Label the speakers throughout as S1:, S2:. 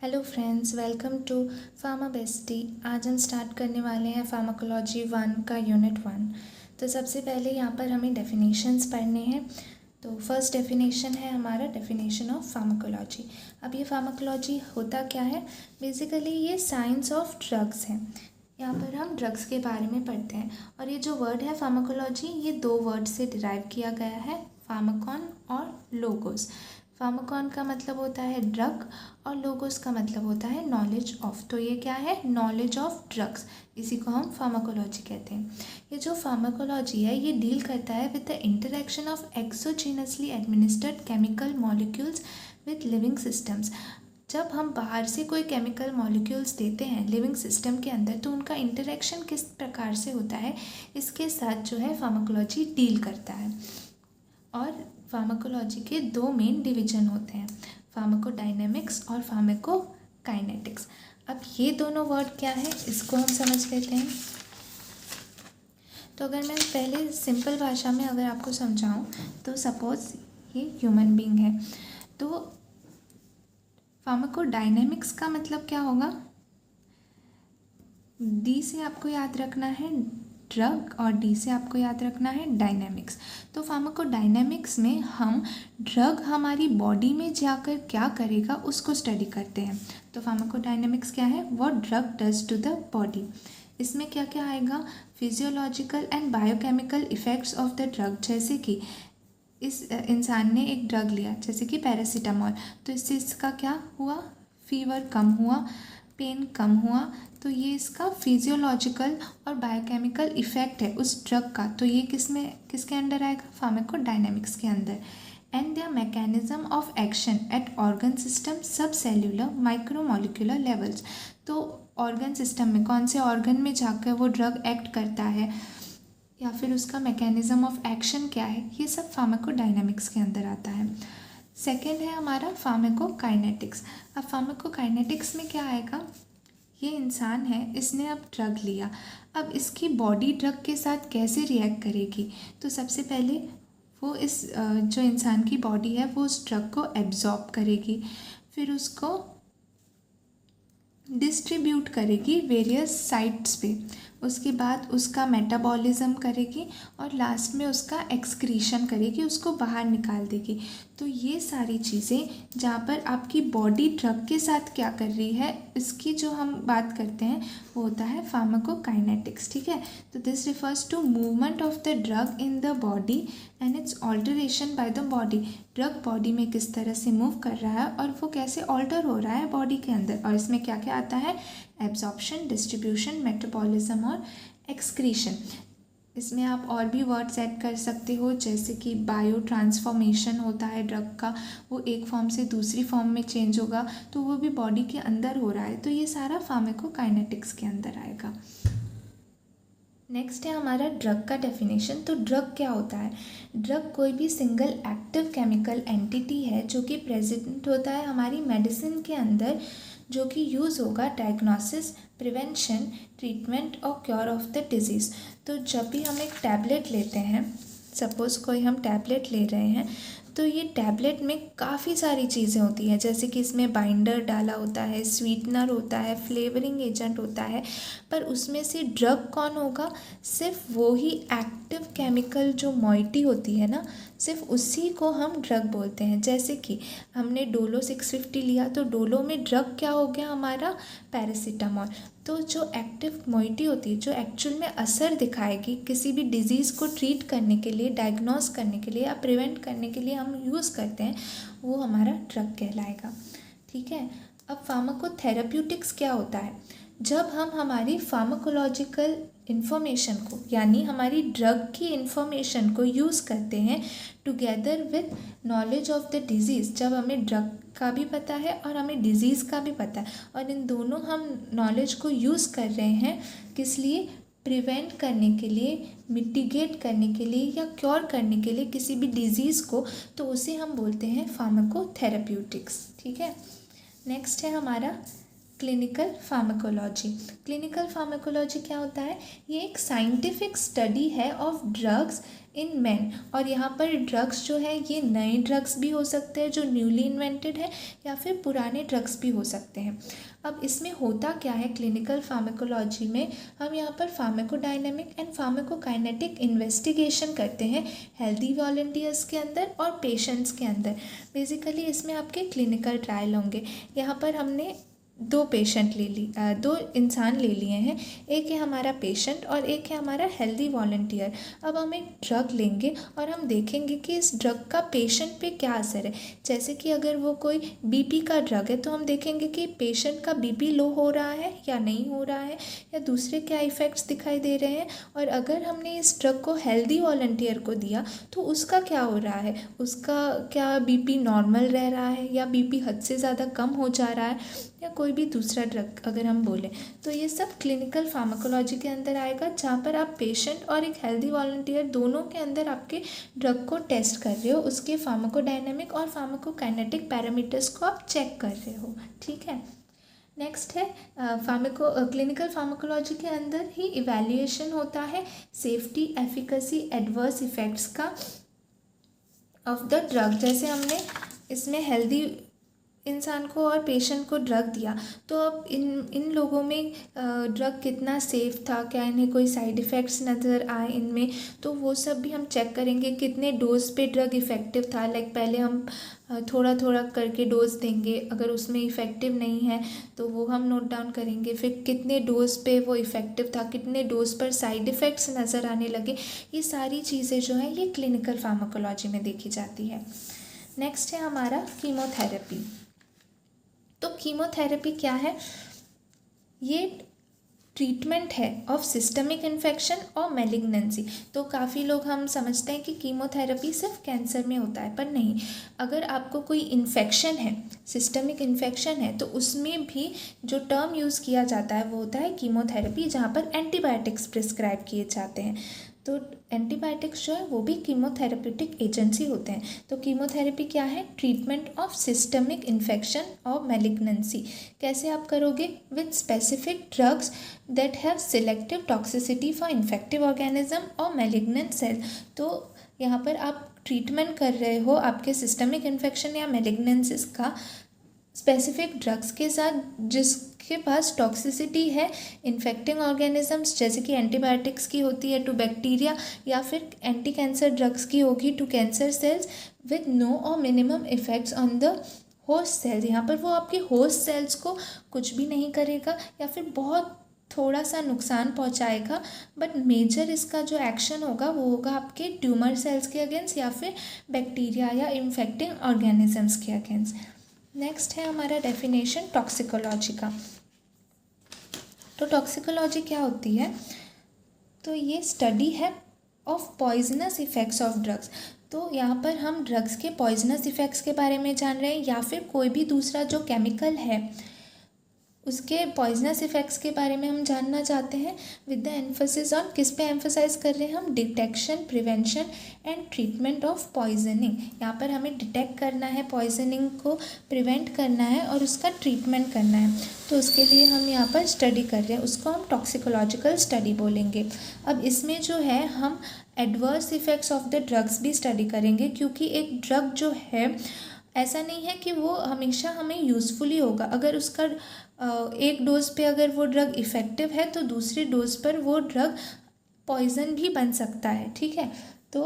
S1: Hello friends, welcome to pharma bestie. आज हम start करने वाले हैं फार्माकोलॉजी 1 का यूनिट 1। तो सबसे पहले यहाँ पर हमें डेफिनेशंस पढ़ने हैं। तो फर्स्ट डेफिनेशन है हमारा डेफिनेशन ऑफ फार्माकोलॉजी। अब ये फार्माकोलॉजी होता क्या है? बेसिकली ये साइंस ऑफ ड्रग्स है। यहाँ पर हम ड्रग्स के बारे में पढ़ते हैं और ये जो वर्ड है फार्माकोलॉजी, ये दो वर्ड से डिराइव किया गया है, फार्माकॉन और लोगोस। फार्माकॉन का मतलब होता है ड्रग और लोगोस का मतलब होता है नॉलेज ऑफ। तो ये क्या है? नॉलेज ऑफ ड्रग्स, इसी को हम फार्माकोलॉजी कहते हैं। ये जो फार्माकोलॉजी है ये डील करता है with the interaction of exogenously administered chemical molecules with living systems. जब हम बाहर से कोई केमिकल मॉलिक्यूल्स देते हैं लिविंग सिस्टम के अंदर, तो उनका इंटरेक्शन किस प्रकार से होता है, इसके साथ जो है फार्माकोलॉजी डील करता है। और फार्माकोलॉजी के दो मेन डिवीजन होते हैं, फार्माकोडायनेमिक्स और फार्माकोकाइनेटिक्स। अब ये दोनों वर्ड क्या है, इसको हम समझ लेते हैं। तो अगर मैं पहले सिंपल भाषा में अगर आपको समझाऊं, तो सपोज ये ह्यूमन बीइंग है, तो फार्माकोडायनेमिक्स का मतलब क्या होगा? डी से आपको याद रखना है ड्रग और डी से आपको याद रखना है डायनेमिक्स। तो फार्माकोडायनेमिक्स में हम ड्रग हमारी बॉडी में जाकर क्या करेगा उसको स्टडी करते हैं। तो फार्माकोडायनेमिक्स क्या है? What drug does to the body. इसमें क्या क्या आएगा? Physiological and biochemical effects of the drug. जैसे कि इस इंसान ने एक ड्रग लिया जैसे कि पैरासीटामोल, तो इससे इसका क्या हुआ? फीवर कम हुआ, पेन कम हुआ। तो ये इसका फिजियोलॉजिकल और बायोकेमिकल इफेक्ट है उस ड्रग का। तो ये किसके अंडर आएगा? फार्माकोडायनेमिक्स के अंदर। And the mechanism of action at organ system, सब सेल्यूलर, माइक्रोमोलिकुलर लेवल्स। तो ऑर्गन सिस्टम में कौन से ऑर्गन में जाकर वो ड्रग एक्ट करता है या फिर उसका मैकेनिज्म ऑफ एक्शन क्या है, ये सब फार्माकोडायनेमिक्स के अंदर आता है। सेकेंड है हमारा फार्माकोकाइनेटिक्स। अब फार्माकोकाइनेटिक्स में क्या आएगा? ये इंसान है, इसने अब ड्रग लिया, अब इसकी बॉडी ड्रग के साथ कैसे रिएक्ट करेगी? तो सबसे पहले वो इस जो इंसान की बॉडी है वो उस ड्रग को एब्जॉर्ब करेगी, फिर उसको डिस्ट्रीब्यूट करेगी वेरियस साइट्स पे, उसके बाद उसका मेटाबॉलिज्म करेगी और लास्ट में उसका एक्सक्रीशन करेगी, उसको बाहर निकाल देगी। तो ये सारी चीज़ें जहाँ पर आपकी बॉडी ड्रग के साथ क्या कर रही है, इसकी जो हम बात करते हैं वो होता है फार्माकोकाइनेटिक्स। ठीक है, तो this refers to movement of the drug in the body and its alteration by the body. Drug body में किस तरह से मूव कर रहा है और वो कैसे ऑल्टर हो रहा है बॉडी के अंदर, और इसमें क्या क्या आता है? एब्जॉर्प्शन, डिस्ट्रीब्यूशन, मेटाबॉलिज्म और एक्सक्रीशन। इसमें आप और भी वर्ड्स ऐड कर सकते हो, जैसे कि बायो ट्रांसफॉर्मेशन होता है ड्रग का, वो एक फॉर्म से दूसरी फॉर्म में चेंज होगा, तो वो भी बॉडी के अंदर हो रहा है। तो ये सारा फार्माकोकाइनेटिक्स के अंदर आएगा। नेक्स्ट है हमारा ड्रग का डेफिनेशन। तो ड्रग क्या होता है? ड्रग कोई भी सिंगल एक्टिव केमिकल एंटिटी है जो कि प्रेजेंट होता है हमारी मेडिसिन के अंदर, जो कि यूज़ होगा डायग्नोसिस, प्रिवेंशन, ट्रीटमेंट और क्योर ऑफ द डिजीज़। तो जब भी हम एक टैबलेट लेते हैं, सपोज़ कोई हम टैबलेट ले रहे हैं, तो ये टैबलेट में काफ़ी सारी चीज़ें होती हैं, जैसे कि इसमें बाइंडर डाला होता है, स्वीटनर होता है, फ्लेवरिंग एजेंट होता है, पर उसमें से ड्रग कौन होगा? सिर्फ वो ही एक्टिव केमिकल जो मॉइटी होती है ना, सिर्फ उसी को हम ड्रग बोलते हैं। जैसे कि हमने डोलो 650 लिया, तो डोलो में ड्रग क्या हो गया हमारा? पैरासीटामोल। तो जो एक्टिव मॉइटी होती है, जो एक्चुअल में असर दिखाएगी किसी भी डिजीज़ को ट्रीट करने के लिए, डायग्नोस करने के लिए या प्रिवेंट करने के लिए हम यूज़ करते हैं, वो हमारा ड्रग कहलाएगा। ठीक है, अब फार्माकोथेरेप्यूटिक्स क्या होता है? जब हम हमारी फार्माकोलॉजिकल इन्फॉर्मेशन को, यानी हमारी ड्रग की इन्फॉर्मेशन को यूज़ करते हैं together with knowledge of the disease. जब हमें ड्रग का भी पता है और हमें डिजीज़ का भी पता है, और इन दोनों हम नॉलेज को यूज़ कर रहे हैं किस लिए? प्रिवेंट करने के लिए, मिटिगेट करने के लिए या क्योर करने के लिए किसी भी डिजीज़ को, तो उसे हम बोलते हैं फार्माकोथेरेप्यूटिक्स। ठीक है, नेक्स्ट है हमारा क्लिनिकल फार्माकोलॉजी। क्लिनिकल फार्माकोलॉजी क्या होता है? ये एक साइंटिफिक स्टडी है ऑफ ड्रग्स इन मैन। और यहाँ पर ड्रग्स जो है ये नए ड्रग्स भी हो सकते हैं जो न्यूली इन्वेंटेड है, या फिर पुराने ड्रग्स भी हो सकते हैं। अब इसमें होता क्या है क्लिनिकल फार्माकोलॉजी में, हम यहाँ पर फार्माकोडायनेमिक एंड फार्माकोकाइनेटिक इन्वेस्टिगेशन करते हैं हेल्दी वॉलंटियर्स के अंदर और पेशेंट्स के अंदर। बेसिकली इसमें आपके क्लिनिकल ट्रायल होंगे। यहाँ पर हमने दो इंसान ले लिए हैं, एक है हमारा पेशेंट और एक है हमारा हेल्दी वॉलंटियर। अब हम एक ड्रग लेंगे और हम देखेंगे कि इस ड्रग का पेशेंट पे क्या असर है। जैसे कि अगर वो कोई बीपी का ड्रग है तो हम देखेंगे कि पेशेंट का बीपी लो हो रहा है या नहीं हो रहा है, या दूसरे क्या इफ़ेक्ट्स दिखाई दे रहे हैं। और अगर हमने इस ड्रग को हेल्दी वॉलंटियर को दिया तो उसका क्या हो रहा है, उसका क्या बीपी नॉर्मल रह रहा है या बीपी हद से ज़्यादा कम हो जा रहा है, या कोई भी दूसरा ड्रग अगर हम बोलें। तो ये सब क्लिनिकल फार्माकोलॉजी के अंदर आएगा, जहाँ पर आप पेशेंट और एक हेल्दी वॉलंटियर दोनों के अंदर आपके ड्रग को टेस्ट कर रहे हो, उसके फार्माकोडायनेमिक और फार्माकोकाइनेटिक पैरामीटर्स को आप चेक कर रहे हो। ठीक है। नेक्स्ट है क्लिनिकल फार्माकोलॉजी के अंदर ही इवैल्यूएशन होता है सेफ्टी, एफिकेसी, एडवर्स इफ़ेक्ट्स का ऑफ द ड्रग। जैसे हमने इसमें हेल्दी इंसान को और पेशेंट को ड्रग दिया, तो अब इन लोगों में ड्रग कितना सेफ़ था, क्या इन्हें कोई साइड इफ़ेक्ट्स नज़र आए इनमें, तो वो सब भी हम चेक करेंगे। कितने डोज पे ड्रग इफ़ेक्टिव था, लाइक पहले हम थोड़ा थोड़ा करके डोज देंगे, अगर उसमें इफ़ेक्टिव नहीं है तो वो हम नोट डाउन करेंगे। फिर कितने डोज पे वो इफ़ेक्टिव था, कितने डोज पर साइड इफ़ेक्ट्स नज़र आने लगे। ये सारी चीज़ें जो हैं ये क्लिनिकल फार्माकोलॉजी में देखी जाती है। नेक्स्ट है हमारा कीमोथेरेपी। तो कीमोथेरेपी क्या है? ये ट्रीटमेंट है ऑफ सिस्टमिक इन्फेक्शन और मैलिग्नेंसी। तो काफ़ी लोग हम समझते हैं कि कीमोथेरेपी सिर्फ कैंसर में होता है, पर नहीं। अगर आपको कोई इन्फेक्शन है, सिस्टमिक इन्फेक्शन है, तो उसमें भी जो टर्म यूज़ किया जाता है वो होता है कीमोथेरेपी, जहाँ पर एंटीबायोटिक्स प्रिस्क्राइब किए जाते हैं। तो एंटीबायोटिक्स जो है वो भी कीमोथेरेप्यूटिक एजेंट्स ही होते हैं। तो कीमोथेरेपी क्या है? ट्रीटमेंट ऑफ सिस्टमिक इन्फेक्शन और मैलिग्नेंसी। कैसे आप करोगे? With specific drugs that have selective toxicity for infective organism और मैलिग्नेंट सेल। तो यहाँ पर आप ट्रीटमेंट कर रहे हो आपके सिस्टमिक इन्फेक्शन या मैलिग्नेंसिस का स्पेसिफिक ड्रग्स के साथ जिसके पास टॉक्सिसिटी है इन्फेक्टिंग ऑर्गेनिजम्स, जैसे कि एंटीबायोटिक्स की होती है टू बैक्टीरिया, या फिर एंटी कैंसर ड्रग्स की होगी to cancer cells, with no और minimum effects on the host cells. यहाँ पर वो आपके होस्ट सेल्स को कुछ भी नहीं करेगा या फिर बहुत थोड़ा सा नुकसान पहुंचाएगा, बट मेजर इसका जो एक्शन होगा वो होगा आपके ट्यूमर सेल्स के अगेंस्ट या फिर बैक्टीरिया या इन्फेक्टिंग ऑर्गेनिजम्स के अगेंस्ट। नेक्स्ट है हमारा डेफिनेशन टॉक्सिकोलॉजी का। तो टॉक्सिकोलॉजी क्या होती है? तो ये स्टडी है of poisonous effects of drugs. तो यहाँ पर हम ड्रग्स के पॉइजनस इफ़ेक्ट्स के बारे में जान रहे हैं, या फिर कोई भी दूसरा जो केमिकल है उसके पॉइजनस इफ़ेक्ट्स के बारे में हम जानना चाहते हैं, विद द एम्फोसिस ऑन, किस पे एम्फोसाइज कर रहे हैं हम? Detection, prevention and treatment of poisoning. यहाँ पर हमें डिटेक्ट करना है पॉइजनिंग को, प्रिवेंट करना है और उसका ट्रीटमेंट करना है। तो उसके लिए हम यहाँ पर स्टडी कर रहे हैं, उसको हम टॉक्सिकोलॉजिकल स्टडी बोलेंगे। अब इसमें जो है हम adverse effects of the drugs भी स्टडी करेंगे, क्योंकि एक ड्रग जो है ऐसा नहीं है कि वो हमेशा हमें यूज़फुली होगा। अगर उसका एक डोज पे अगर वो ड्रग इफ़ेक्टिव है तो दूसरे डोज पर वो ड्रग पॉइजन भी बन सकता है। ठीक है। तो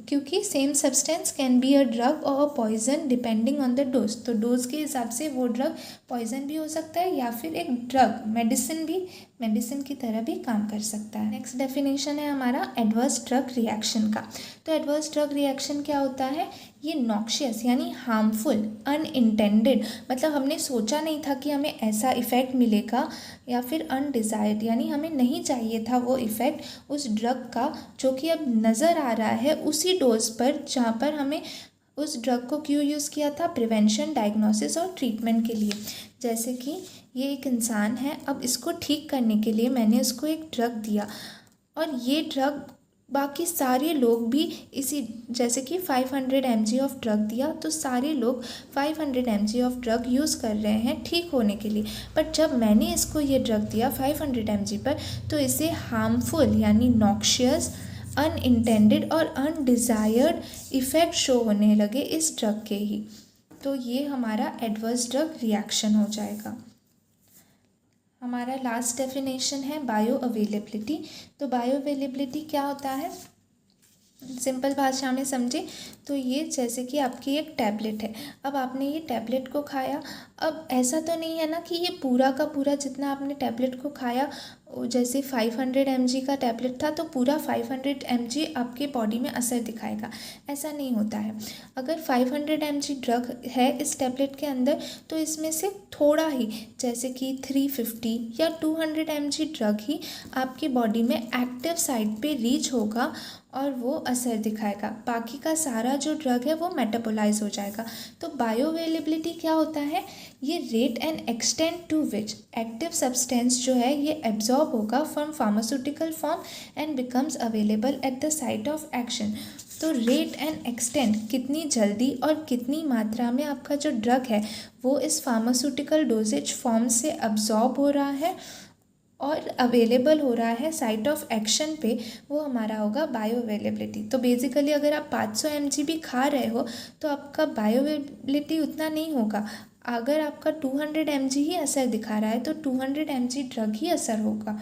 S1: क्योंकि same substance can be a drug और poison depending on the dose. तो डोज के हिसाब से वो ड्रग पॉइजन भी हो सकता है या फिर एक ड्रग मेडिसिन की तरह भी काम कर सकता है। नेक्स्ट डेफिनेशन है हमारा एडवर्स ड्रग रिएक्शन का। तो एडवर्स ड्रग रिएक्शन क्या होता है? ये नॉक्शियस यानी हार्मफुल, अनइंटेंडेड, मतलब हमने सोचा नहीं था कि हमें ऐसा इफ़ेक्ट मिलेगा, या फिर अनडिज़ायर्ड यानी हमें नहीं चाहिए था वो इफ़ेक्ट उस ड्रग का, जो कि अब नज़र आ रहा है उसी डोज पर जहाँ पर हमें उस ड्रग को क्यों यूज़ किया था? प्रिवेंशन, डायग्नोसिस और ट्रीटमेंट के लिए। जैसे कि ये एक इंसान है, अब इसको ठीक करने के लिए मैंने इसको एक ड्रग दिया, और ये ड्रग बाकी सारे लोग भी इसी, जैसे कि 500 mg ऑफ ड्रग दिया तो सारे लोग 500 mg ऑफ ड्रग यूज़ कर रहे हैं ठीक होने के लिए। बट जब मैंने इसको ये ड्रग दिया 500 mg पर, तो इसे हार्मफुल यानी नॉक्शियस, अनइंटेंडेड और अनडिज़ायर्ड इफ़ेक्ट शो होने लगे इस ड्रग के ही। तो ये हमारा एडवर्स ड्रग रिएक्शन हो जाएगा। हमारा लास्ट डेफिनेशन है बायो अवेलेबिलिटी। तो बायो अवेलेबिलिटी क्या होता है, सिंपल भाषा में समझे तो ये जैसे कि आपकी एक टैबलेट है, अब आपने ये टैबलेट को खाया, अब ऐसा तो नहीं है ना कि ये पूरा का पूरा जितना आपने टैबलेट को खाया, जैसे 500 mg का टैबलेट था तो पूरा 500 mg आपके बॉडी में असर दिखाएगा, ऐसा नहीं होता है। अगर 500 mg ड्रग है इस टैबलेट के अंदर तो इसमें से थोड़ा ही, जैसे कि 350 या 200 mg ड्रग ही आपकी बॉडी में एक्टिव साइट पे रीच होगा और वो असर दिखाएगा, बाकी का सारा जो ड्रग है वो मेटाबोलाइज हो जाएगा। तो बायो अवेलेबिलिटी क्या होता है, ये rate and extent to which active substance जो है ये एब्जॉर्ब होगा from pharmaceutical form and becomes available at the site of action. तो रेट एंड एक्सटेंट, कितनी जल्दी और कितनी मात्रा में आपका जो ड्रग है वो इस फार्मास्यूटिकल डोजेज फॉर्म से अब्जॉर्ब हो रहा है और अवेलेबल हो रहा है साइट ऑफ एक्शन पे, वो हमारा होगा बायो अवेलेबिलिटी। तो बेसिकली अगर आप 500 mg भी खा रहे हो तो आपका बायो अवेलेबिलिटी उतना नहीं होगा, अगर आपका 200 mg ही असर दिखा रहा है तो 200 mg ड्रग ही असर होगा।